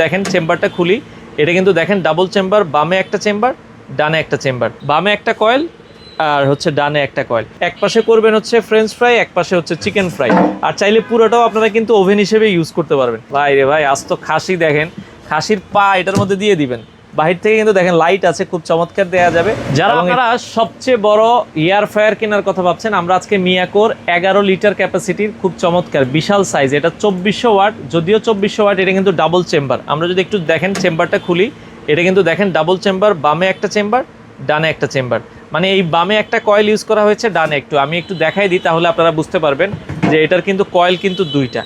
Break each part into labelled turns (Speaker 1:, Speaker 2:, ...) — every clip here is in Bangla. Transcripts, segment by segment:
Speaker 1: দেখেন চেম্বারটা খুলি, এটা কিন্তু দেখেন ডাবল চেম্বার, বামে একটা চেম্বার, ডানে একটা চেম্বার, বামে একটা কয়েল আর হচ্ছে ডানে একটা কয়েল। এক পাশে করবেন হচ্ছে ফ্রেঞ্চ ফ্রাই, এক পাশে হচ্ছে চিকেন ফ্রাই। আর চাইলে পুরোটাও আপনারা কিন্তু ওভেন হিসেবে ইউজ করতে পারবেন। ভাই রে ভাই, আজ তো খাসি দেখেন, খাসির পা এটার মধ্যে দিয়ে দিবেন, বাহির থেকে কিন্তু দেখেন লাইট আছে, খুব চমৎকার দেয়া যাবে। যারা আপনারা সবচেয়ে বড় এয়ার ফ্রায়ার কেনার কথা ভাবছেন, আমরা আজকে মিয়াকোর 11 লিটার ক্যাপাসিটির খুব চমৎকার বিশাল সাইজ, এটা 2400 ওয়াট, যদিও 2400 ওয়াট, এটা কিন্তু ডাবল চেম্বার। আমরা যদি একটু দেখেন চেম্বারটা খুলি, এটা কিন্তু দেখেন ডাবল চেম্বার, বামে একটা চেম্বার, ডানে একটা চেম্বার। মানে এই বামে একটা কয়েল ইউজ করা হয়েছে, ডানে আমি একটু দেখাই দিই, তাহলে আপনারা বুঝতে পারবেন যে এটার কিন্তু কয়েল কিন্তু দুইটা।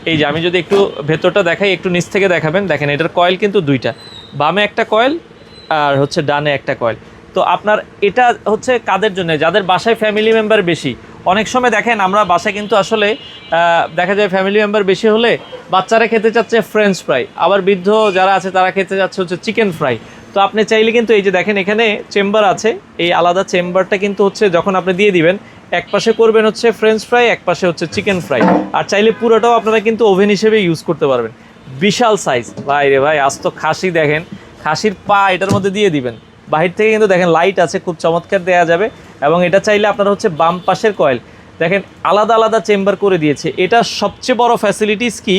Speaker 1: এই যে আমি যদি একটু ভেতরটা দেখাই, একটু নিচ থেকে দেখাবেন, দেখেন এটার কয়েল কিন্তু দুইটা, বামে একটা কয়েল আর হচ্ছে ডানে একটা কয়েল। তো আপনার এটা হচ্ছে কাদের জন্য, যাদের বাসায় ফ্যামিলি মেম্বার বেশি। অনেক সময় দেখেন আমরা বাসায় কিন্তু আসলে দেখা যায় ফ্যামিলি মেম্বার বেশি হলে বাচ্চারা খেতে চাচ্ছে ফ্রেঞ্চ ফ্রাই, আবার বৃদ্ধ যারা আছে তারা খেতে যাচ্ছে হচ্ছে চিকেন ফ্রাই। তো আপনি চাইলে কিন্তু এই যে দেখেন এখানে চেম্বার আছে, এই আলাদা চেম্বারটা কিন্তু হচ্ছে যখন আপনি দিয়ে দিবেন, এক পাশে করবেন হচ্ছে ফ্রেঞ্চ ফ্রাই, এক পাশে হচ্ছে চিকেন ফ্রাই। আর চাইলে পুরোটাও আপনারা কিন্তু ওভেন হিসেবে ইউজ করতে পারবেন। বিশাল সাইজ। ভাই রে ভাই, আজ তো খাসি দেখেন, খাসির পা এটার মধ্যে দিয়ে দিবেন, বাহির থেকে কিন্তু দেখেন লাইট আছে, খুব চমৎকার দেয়া যাবে। এবং এটা চাইলে আপনারা হচ্ছে বাম পাশের কয়েল দেখেন আলাদা আলাদা চেম্বার করে দিয়েছে। এটা সবচেয়ে বড় ফ্যাসিলিটিস কি,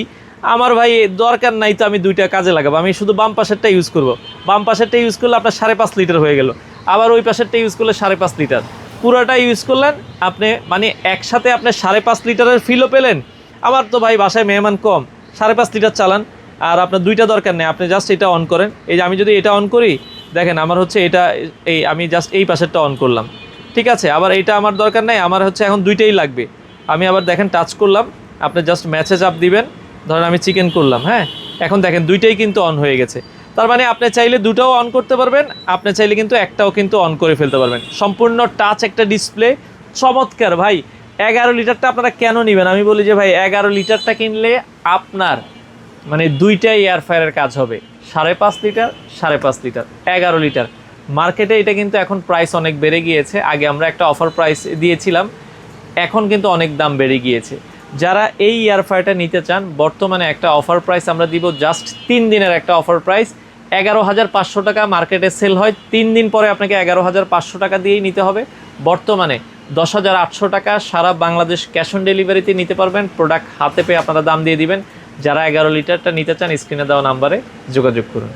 Speaker 1: আমার ভাই দরকার নাই তো আমি দুইটা কাজে লাগাবো, আমি শুধু বাম পাশেরটা ইউজ করব। বাম পাশেরটা ইউজ করলে আপনার 5.5 লিটার হয়ে গেল, আবার ওই পাশেরটা ইউজ করলে 5.5 লিটার, পুরোটা ইউজ করলেন আপনি, মানে একসাথে আপনি 5.5 লিটারের ফিলও পেলেন। আবার তো ভাই বাসায় মেহমান কম, 5.5 লিটার চালান, আর আপনার দুইটা দরকার নেই, আপনি জাস্ট এটা অন করেন। এই যে আমি যদি এটা অন করি, দেখেন আমার হচ্ছে এটা, এই আমি জাস্ট এই পাশেরটা অন করলাম, ঠিক আছে। আবার এইটা আমার দরকার নেই, আমার হচ্ছে এখন দুইটাই লাগবে। আমি আবার দেখেন টাচ করলাম, আপনি জাস্ট ম্যাচে চাপ দিবেন, ধরেন আমি চিকেন করলাম, হ্যাঁ, এখন দেখেন দুইটাই কিন্তু অন হয়ে গেছে। তার মানে আপনি চাইলে দুটাও অন করতে পারবেন, আপনি চাইলে কিন্তু একটাও কিন্তু অন করে ফেলতে পারবেন। সম্পূর্ণ টাচ একটা ডিসপ্লে, চমৎকার। ভাই 11 লিটারটা আপনারা কেন নেবেন, আমি বলি যে ভাই 11 লিটারটা কিনলে আপনার মানে দুইটাই এয়ার ফ্রায়ারের কাজ হবে। 5.5 লিটার, 5.5 লিটার, 11 লিটার। মার্কেটে এটা কিন্তু এখন প্রাইস অনেক বেড়ে গিয়েছে, আগে আমরা একটা অফার প্রাইস দিয়েছিলাম, এখন কিন্তু অনেক দাম বেড়ে গিয়েছে। যারা এই এয়ার ফ্রায়ারটা নিতে চান, বর্তমানে একটা অফার প্রাইস আমরা দিব, জাস্ট 3 দিনের একটা অফার প্রাইস, 11,500 টাকা মার্কেটে সেল হয়। 3 দিন পরে আপনাকে 11,500 টাকা দিয়েই নিতে হবে। বর্তমানে 10,800 টাকা সারা বাংলাদেশ ক্যাশ অন ডেলিভারিতে নিতে পারবেন। প্রোডাক্ট হাতে পেয়ে আপনারা দাম দিয়ে দিবেন। যারা 11 লিটারটা নিতে চান, স্ক্রিনে দেওয়া নাম্বারে যোগাযোগ করুন।